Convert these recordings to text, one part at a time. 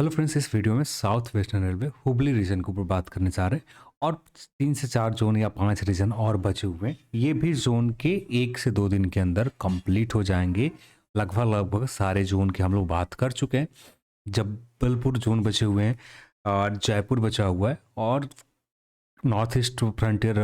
Hello friends, इस video में south western railway Hubli region के ऊपर बात करने जा रहे हैं। और 3 से 4 जोन या 5 रीजन और बचे हुए हैं। ये भी जोन के 1 से 2 दिन के अंदर कंप्लीट हो जाएंगे। लगभग लगभग सारे जोन के हम लोग बात कर चुके हैं। जबलपुर जोन बचे हुए हैं और जयपुर बचा हुआ है और नॉर्थ ईस्ट फ्रंटियर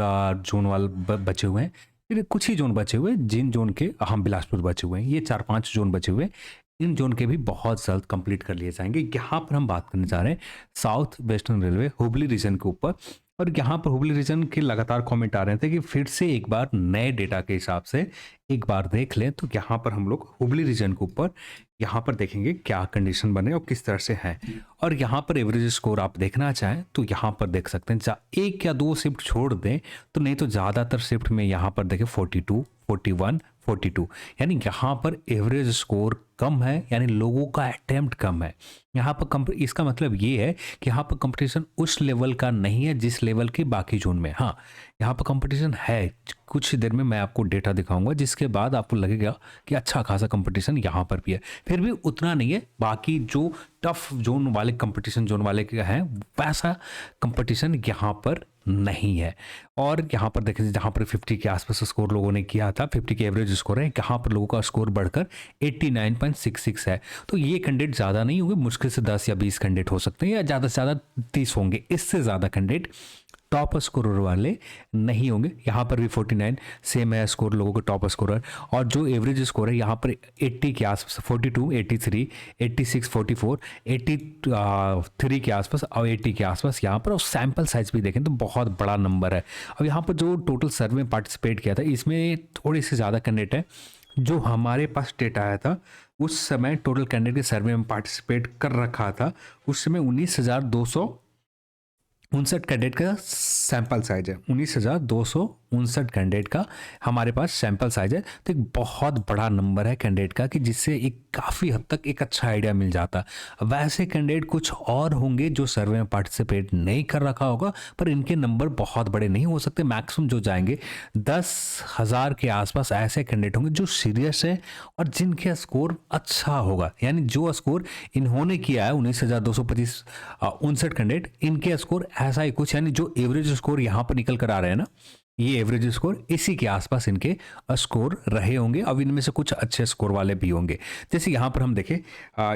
जोन वाले बचे हुए हैं। फिर कुछ ही जोन बचे हुए हैं, जिन जोन के हम बिलासपुर बचे हुए हैं। ये 4-5 जोन बचे हुए हैं। इन जोन के भी बहुत जल्द कंप्लीट कर लिए जाएंगे। यहाँ पर हम बात करने जा रहे हैं south western railway Hubli region के ऊपर। और यहाँ पर हुबली रीजन के लगातार कमेंट आ रहे थे कि फिर से एक बार नए डेटा के हिसाब से एक बार देख लें। तो यहाँ पर हम लोग हुबली रीजन के ऊपर यहाँ पर देखेंगे क्या कंडीशन बने और किस तरह से है। और यहाँ पर एवरेज स्कोर आप देखना चाहें तो यहाँ पर देख सकते हैं। एक या दो शिफ्ट छोड़ दें तो नहीं तो ज़्यादातर शिफ्ट में यहाँ पर देखें 42, 41, 42, यानी यहाँ पर एवरेज स्कोर कम है, यानी लोगों का अटेम्प्ट कम है। यहाँ पर इसका मतलब ये है कि यहाँ पर कंपटीशन उस लेवल का नहीं है जिस लेवल के बाकी जोन में। हाँ, यहाँ पर कंपटीशन है। कुछ देर में मैं आपको डेटा दिखाऊंगा जिसके बाद आपको लगेगा कि अच्छा खासा कंपटीशन यहाँ पर भी है। फिर भी उतना नहीं है बाकी जो टफ जोन वाले कंपटीशन जोन वाले के हैं, वैसा कंपटीशन यहाँ पर नहीं है। और यहाँ पर देखें जहाँ पर 50 के आसपास स्कोर लोगों ने किया था, 50 के एवरेज स्कोर है, यहाँ पर लोगों का स्कोर बढ़कर 89.66 है। तो ये कैंडिडेट ज़्यादा नहीं होंगे, मुश्किल से 10 या 20 कैंडिडेट हो सकते हैं या ज़्यादा से ज़्यादा 30 होंगे। इससे ज़्यादा कैंडिडेट टॉप स्कोरर वाले नहीं होंगे। यहाँ पर भी 49 सेम है स्कोर लोगों के टॉप स्कोरर। और जो एवरेज स्कोर है यहाँ पर 80 के आसपास, 42, 83, 86, 44, 83 के आसपास और 80 के आसपास यहाँ पर। और सैंपल साइज भी देखें तो बहुत बड़ा नंबर है। अब यहाँ पर जो टोटल सर्वे में पार्टिसिपेट किया था इसमें थोड़ी सी ज़्यादा कैंडिडेट है। जो हमारे पास डेटा आया था उस समय टोटल कैंडिडेट के सर्वे में पार्टिसिपेट कर रखा था, उस समय 19,259 कैंडिडेट का सैंपल साइज है। 19,259 कैंडिडेट का हमारे पास सैंपल साइज है। तो एक बहुत बड़ा नंबर है कैंडिडेट का कि जिससे एक काफ़ी हद तक एक अच्छा आइडिया मिल जाता। वैसे कैंडिडेट कुछ और होंगे जो सर्वे में पार्टिसिपेट नहीं कर रखा होगा, पर इनके नंबर बहुत बड़े नहीं हो सकते। मैक्सिमम जो जाएंगे 10,000 के आसपास ऐसे कैंडिडेट होंगे जो सीरियस है और जिनके स्कोर अच्छा होगा। यानी जो स्कोर इन्होंने किया है 19,259 कैंडिडेट, इनके स्कोर ऐसा ही कुछ, यानी जो एवरेज स्कोर यहाँ पर निकल कर आ रहे हैं ना, ये एवरेज स्कोर इसी के आसपास इनके स्कोर रहे होंगे। अब इनमें से कुछ अच्छे स्कोर वाले भी होंगे। जैसे यहाँ पर हम देखें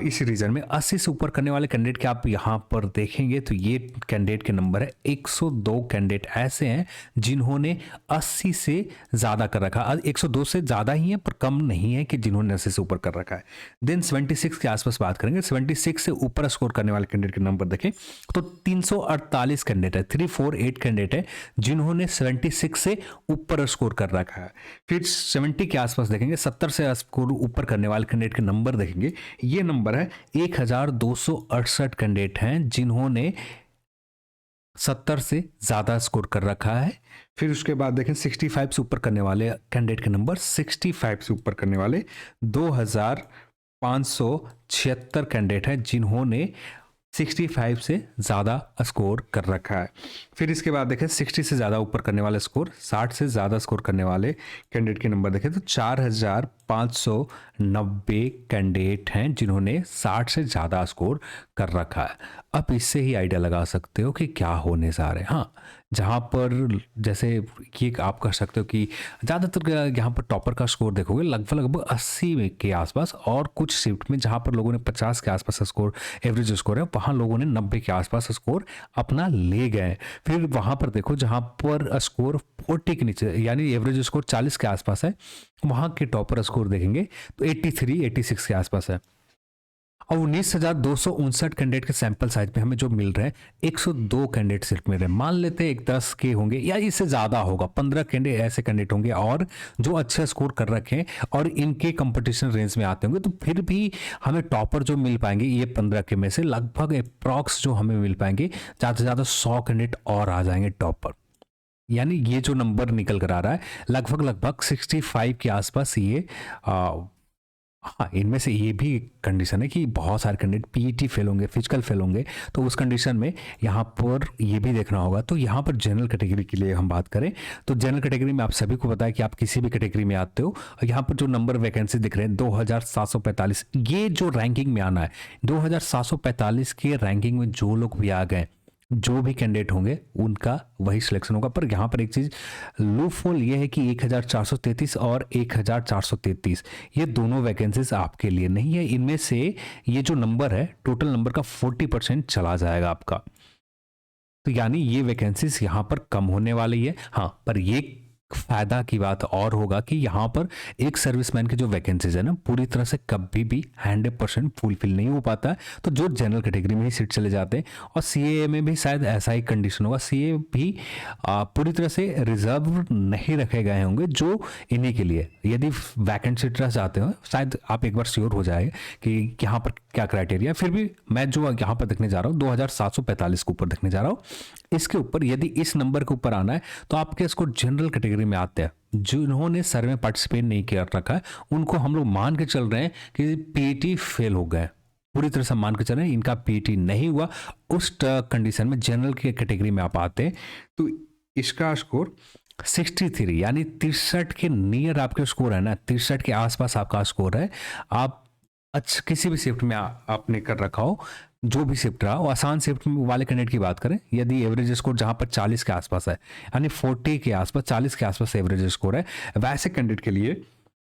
इस रीजन में 80 से ऊपर करने वाले कैंडिडेट के आप यहाँ पर देखेंगे तो ये कैंडिडेट के नंबर है 102 कैंडिडेट ऐसे हैं जिन्होंने 80 से ज़्यादा कर रखा है। 102 से ज़्यादा ही है पर कम नहीं है कि जिन्होंने 80 से ऊपर कर रखा है। देन 76 के आसपास बात करेंगे। 76 से ऊपर स्कोर करने वाले कैंडिडेट के नंबर देखें तो 348 कैंडिडेट है, 348 कैंडिडेट है जिन्होंने 76 से ऊपर स्कोर कर रखा है। फिर 70 के आसपास देखेंगे, 70 से स्कोर ऊपर करने वाले कैंडिडेट के नंबर देखेंगे। ये नंबर है 1,268 कैंडिडेट हैं जिन्होंने 70 से ज्यादा स्कोर कर रखा है। फिर उसके बाद देखें 65 से ऊपर करने वाले कैंडिडेट के नंबर, 65 से ऊपर करने वाले 2,576 कैंडिडेट हैं जिन्होंने 65 से ज़्यादा स्कोर कर रखा है। फिर इसके बाद देखें 60 से ज़्यादा ऊपर करने वाले स्कोर, 60 से ज़्यादा स्कोर करने वाले कैंडिडेट के नंबर देखें तो 4,590 कैंडिडेट हैं जिन्होंने 60 से ज़्यादा स्कोर कर रखा है। अब इससे ही आइडिया लगा सकते हो कि क्या होने जा रहे हैं। हाँ, जहाँ पर जैसे ये आप कर सकते हो कि ज़्यादातर यहाँ पर टॉपर का स्कोर देखोगे लगभग लगभग 80 के आसपास, और कुछ शिफ्ट में जहाँ पर लोगों ने 50 के आसपास स्कोर एवरेज स्कोर है वहाँ लोगों ने 90 के आसपास स्कोर अपना ले गए। फिर वहाँ पर देखो जहाँ पर स्कोर 40 के नीचे यानी एवरेज स्कोर 40 के आसपास है, वहाँ के टॉपर स्कोर देखेंगे तो 83, 86 के आसपास है। और 19,259 कैंडिडेट के सैंपल साइज में हमें जो मिल रहे हैं 102 कैंडिडेट सिर्फ मिल रहे हैं। मान लेते हैं एक 10 के होंगे या इससे ज़्यादा होगा, 15 कैंडिडेट ऐसे कैंडिडेट होंगे और जो अच्छे स्कोर कर रखे हैं और इनके कंपटीशन रेंज में आते होंगे, तो फिर भी हमें टॉपर जो मिल पाएंगे ये 15 के में से लगभग अप्रॉक्स जो हमें मिल पाएंगे ज़्यादा से ज़्यादा 100 कैंडिडेट और आ जाएंगे टॉपर। यानी ये जो नंबर निकल कर आ रहा है लगभग लगभग 65 के आसपास ये हाँ, इनमें से ये भी कंडीशन है कि बहुत सारे कैंडिडेट पीईटी फेल होंगे, फिजिकल फेल होंगे, तो उस कंडीशन में यहाँ पर ये भी देखना होगा। तो यहाँ पर जनरल कैटेगरी के लिए हम बात करें तो जनरल कैटेगरी में आप सभी को पता है कि आप किसी भी कैटेगरी में आते हो, और यहाँ पर जो नंबर वैकेंसी दिख रहे हैं 2745, ये जो रैंकिंग में आना है 2745 के रैंकिंग में जो लोग भी आ गए, जो भी कैंडिडेट होंगे उनका वही सिलेक्शन होगा। पर यहाँ पर एक चीज़ लूपहोल ये है कि 1433 और 1433 ये दोनों वैकेंसीज आपके लिए नहीं है। इनमें से ये जो नंबर है टोटल नंबर का 40% चला जाएगा आपका। तो यानी ये वैकेंसीज यहाँ पर कम होने वाली है। हाँ, पर ये फायदा की बात और होगा कि यहाँ पर एक सर्विसमैन की जो वैकेंसीज है ना पूरी तरह से कभी भी 100% फुलफिल नहीं हो पाता है। तो जो जनरल कैटेगरी में ही सीट चले जाते हैं, और सीए में भी शायद ऐसा ही कंडीशन होगा। सीए भी पूरी तरह से रिजर्व नहीं रखे गए होंगे जो इन्हीं के लिए, यदि वैकेंट सीट रह जाते हो शायद आप एक बार श्योर हो जाए कि यहाँ पर क्या क्राइटेरिया। फिर भी मैं जो यहाँ पर देखने जा रहा हूँ 2745 के ऊपर देखने जा रहा हूँ। इसके ऊपर यदि इस नंबर के ऊपर आना है तो आपके इसको जनरल कैटेगरी में आते हैं। जिन्होंने सर्वे में पार्टिसिपेट नहीं किया रखा है उनको हम लोग मान के चल रहे हैं कि पीटी फेल हो गए, पूरी तरह से मान के चल रहे हैं इनका पीटी नहीं हुआ। उस कंडीशन में जनरल के कैटेगरी में आप आते हैं तो इसका स्कोर 63 यानी 63 के नियर आपके स्कोर है ना, 63 के आसपास आपका स्कोर है। आप अच्छा किसी भी शिफ्ट में आपने कर रखा हो, जो भी शिफ्ट रहा हो, आसान शिफ्ट वाले कैंडिडेट की बात करें, यदि एवरेज स्कोर जहां पर 40 के आसपास है, यानी 40 के आसपास 40 के आसपास एवरेज स्कोर है, वैसे कैंडिडेट के लिए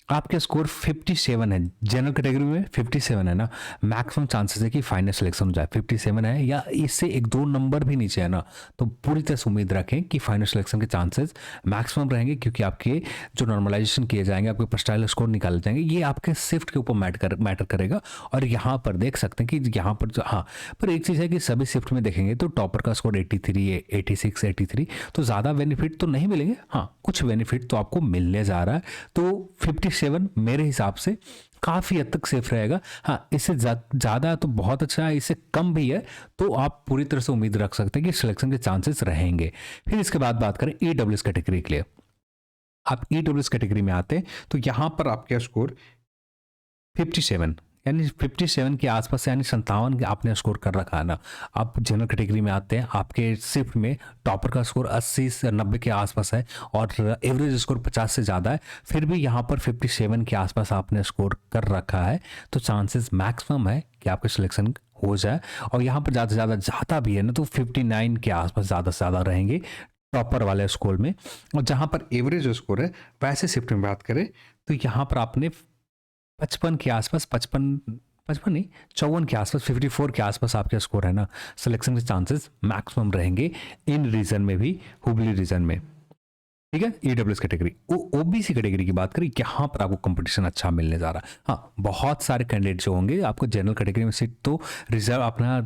आपके स्कोर 57 है। जनरल कैटेगरी में 57 है ना, मैक्सिमम चांसेस है कि फाइनल सिलेक्शन हो जाए। 57 है या इससे एक दो नंबर भी नीचे है ना, तो पूरी तरह से उम्मीद रखें कि फाइनल सिलेक्शन के चांसेस मैक्सिमम रहेंगे, क्योंकि आपके जो नॉर्मलाइजेशन किए जाएंगे, आपके पर्सटाइल स्कोर निकाले जाएंगे, ये आपके शिफ्ट के ऊपर मैटर करेगा। और यहाँ पर देख सकते हैं कि यहाँ पर हाँ, पर एक चीज़ है कि सभी शिफ्ट में देखेंगे तो टॉपर का स्कोर 83, 86, 83, तो ज़्यादा बेनिफिट तो नहीं मिलेंगे। हाँ, कुछ बेनिफिट तो आपको मिलने जा रहा है। तो 57 मेरे हिसाब से काफ़ी हद तक सेफ रहेगा। हाँ, इससे ज़्यादा तो बहुत अच्छा है, इससे कम भी है तो आप पूरी तरह से उम्मीद रख सकते हैं कि सिलेक्शन के चांसेस रहेंगे। फिर इसके बाद बात करें ईडब्ल्यूएस कैटेगरी के लिए। आप ईडब्ल्यूएस कैटेगरी में आते हैं तो यहाँ पर आपका स्कोर 57 यानी 57 के आसपास, यानी 57 आपने स्कोर कर रखा है ना। आप जनरल कैटेगरी में आते हैं, आपके शिफ्ट में टॉपर का स्कोर 80 से 90 के आसपास है और एवरेज स्कोर 50 से ज़्यादा है, फिर भी यहाँ पर 57 के आसपास आपने स्कोर कर रखा है, तो चांसेस मैक्सिमम है कि आपके सिलेक्शन हो जाए। और यहाँ पर ज़्यादा से ज़्यादा जाता भी है ना तो 59 के आसपास ज़्यादा से ज़्यादा रहेंगे टॉपर वाले स्कोर में। और जहाँ पर एवरेज स्कोर है वैसे शिफ्ट में बात करें तो यहाँ पर आपने 55 के आसपास, 55 नहीं 54 के आसपास, 54 के आसपास आपका स्कोर है ना, सिलेक्शन के चांसेस मैक्सिमम रहेंगे इन रीजन में भी, हुबली रीजन में। ठीक है, ईडब्ल्यूएस कैटेगरी। ओबीसी कैटेगरी की बात करें, यहाँ पर आपको कंपटीशन अच्छा मिलने जा रहा है। हाँ, बहुत सारे कैंडिडेट जो होंगे, आपको जनरल कैटेगरी में सीट तो रिजर्व अपना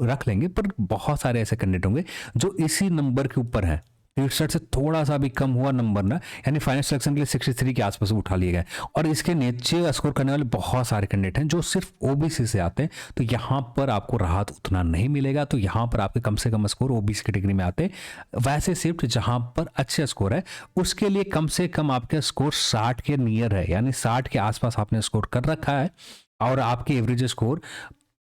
रख लेंगे, पर बहुत सारे ऐसे कैंडिडेट होंगे जो इसी नंबर के ऊपर हैं। 63 से थोड़ा सा भी कम हुआ नंबर ना, यानी फाइनल सिलेक्शन के लिए 63 के आसपास उठा लिए गए। और इसके नीचे स्कोर करने वाले बहुत सारे कैंडिडेट हैं जो सिर्फ ओबीसी से आते हैं, तो यहाँ पर आपको राहत उतना नहीं मिलेगा। तो यहाँ पर आपके कम से कम स्कोर ओबीसी कैटेगरी में आते हैं। वैसे शिफ्ट जहाँ पर अच्छे स्कोर है उसके लिए कम से कम आपके स्कोर 60 के नियर है, यानी 60 के आसपास आपने स्कोर कर रखा है और आपके एवरेज स्कोर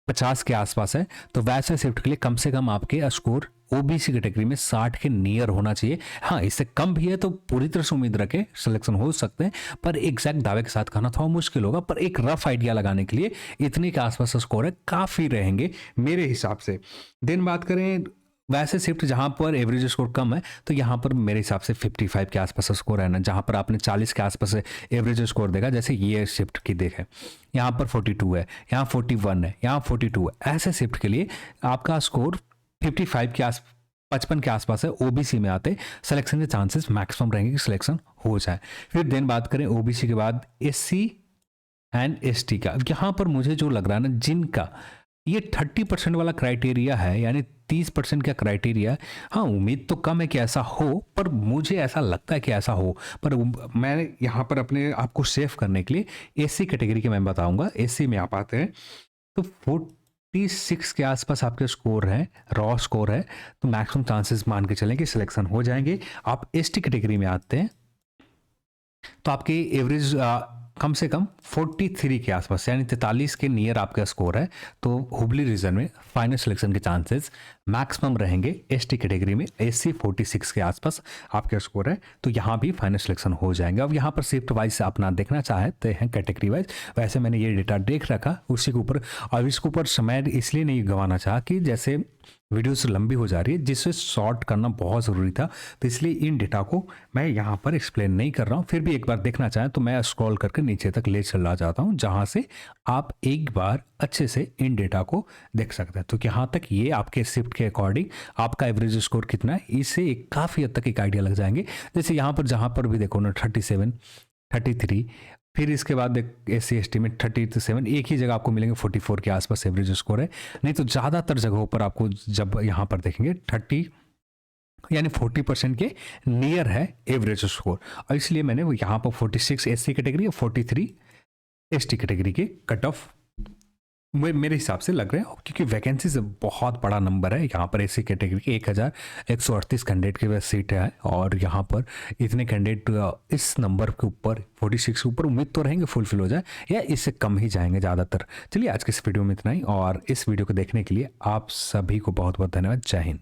50 के आसपास है, तो वैसे शिफ्ट के लिए कम से कम आपके स्कोर ओबीसी कैटेगरी में 60 के नियर होना चाहिए। हाँ, इससे कम भी है तो पूरी तरह से उम्मीद रखें सिलेक्शन हो सकते हैं, पर एग्जैक्ट दावे के साथ कहना थोड़ा मुश्किल होगा। पर एक रफ आइडिया लगाने के लिए इतने के आसपास स्कोर है, काफ़ी रहेंगे मेरे हिसाब से। देन बात करें वैसे शिफ्ट जहाँ पर एवरेज स्कोर कम है, तो यहाँ पर मेरे हिसाब से 55 के आसपास स्कोर है ना, जहाँ पर आपने 40 के आसपास एवरेज स्कोर देखा, जैसे ये शिफ्ट की देखें, यहाँ पर 42 है, यहाँ 41 है, यहाँ 42 है। ऐसे शिफ्ट के लिए आपका स्कोर 55 के आस 55 के आसपास है, ओबीसी में आते सिलेक्शन के चांसेस मैक्सिमम रहेंगे कि सिलेक्शन हो जाए। फिर देन बात करें ओबीसी के बाद एससी एंड एसटी का। यहाँ पर मुझे जो लग रहा है ना, जिनका ये 30% वाला क्राइटेरिया है, यानी 30% का क्राइटेरिया, हाँ उम्मीद तो कम है कि ऐसा हो, पर मुझे ऐसा लगता है कि ऐसा हो। पर मैं यहाँ पर अपने आप को सेफ करने के लिए एससी कैटेगरी के मैं बताऊंगा। एससी में आप आते हैं तो 46 के आसपास आपके स्कोर है, रॉ स्कोर है, तो मैक्सिमम चांसेस मान के चलें कि सिलेक्शन हो जाएंगे। आप एसटी कैटेगरी में आते हैं तो आपके एवरेज कम से कम 43 के आसपास यानी 43 के नियर आपका स्कोर है तो हुबली रीजन में फाइनल सिलेक्शन के चांसेस मैक्सिमम रहेंगे। एसटी कैटेगरी में एससी 46 के आसपास आपका स्कोर है तो यहाँ भी फाइनल सिलेक्शन हो जाएंगे। अब यहाँ पर शिफ्ट वाइज अपना देखना चाहते हैं कैटेगरी वाइज, वैसे मैंने ये डेटा देख रखा उसी के ऊपर, और इसके ऊपर समय इसलिए नहीं गंवाना चाहा कि जैसे वीडियोस लंबी हो जा रही है जिससे शॉर्ट करना बहुत ज़रूरी था, तो इसलिए इन डेटा को मैं यहाँ पर एक्सप्लेन नहीं कर रहा हूँ। फिर भी एक बार देखना चाहें तो मैं स्क्रॉल करके नीचे तक ले चला जाता हूँ जहाँ से आप एक बार अच्छे से इन डेटा को देख सकते हैं। तो यहाँ तक ये आपके शिफ्ट के अकॉर्डिंग आपका एवरेज स्कोर कितना है इससे एक काफ़ी हद तक एक आइडिया लग जाएंगे। जैसे यहाँ पर जहाँ पर भी देखो ना 37, 33, फिर इसके बाद एससी एसटी में 37, एक ही जगह आपको मिलेंगे 44 के आसपास एवरेज स्कोर है। नहीं तो ज़्यादातर जगहों पर आपको जब यहाँ पर देखेंगे 30 यानी 40% के नियर है एवरेज स्कोर, और इसलिए मैंने वो यहाँ पर 46 एससी कैटेगरी और 43 एसटी कैटेगरी के कट ऑफ मेरे हिसाब से लग रहे हैं, क्योंकि वैकेंसीज बहुत बड़ा नंबर है। यहाँ पर एससी कैटेगरी के 1138 कैंडिडेट के पास सीट है और यहाँ पर इतने कैंडिडेट इस नंबर के ऊपर 46 के ऊपर उम्मीद तो रहेंगे फुलफिल हो जाए या इससे कम ही जाएंगे ज़्यादातर। चलिए आज के इस वीडियो में इतना ही, और इस वीडियो को देखने के लिए आप सभी को बहुत बहुत धन्यवाद। जय हिंद।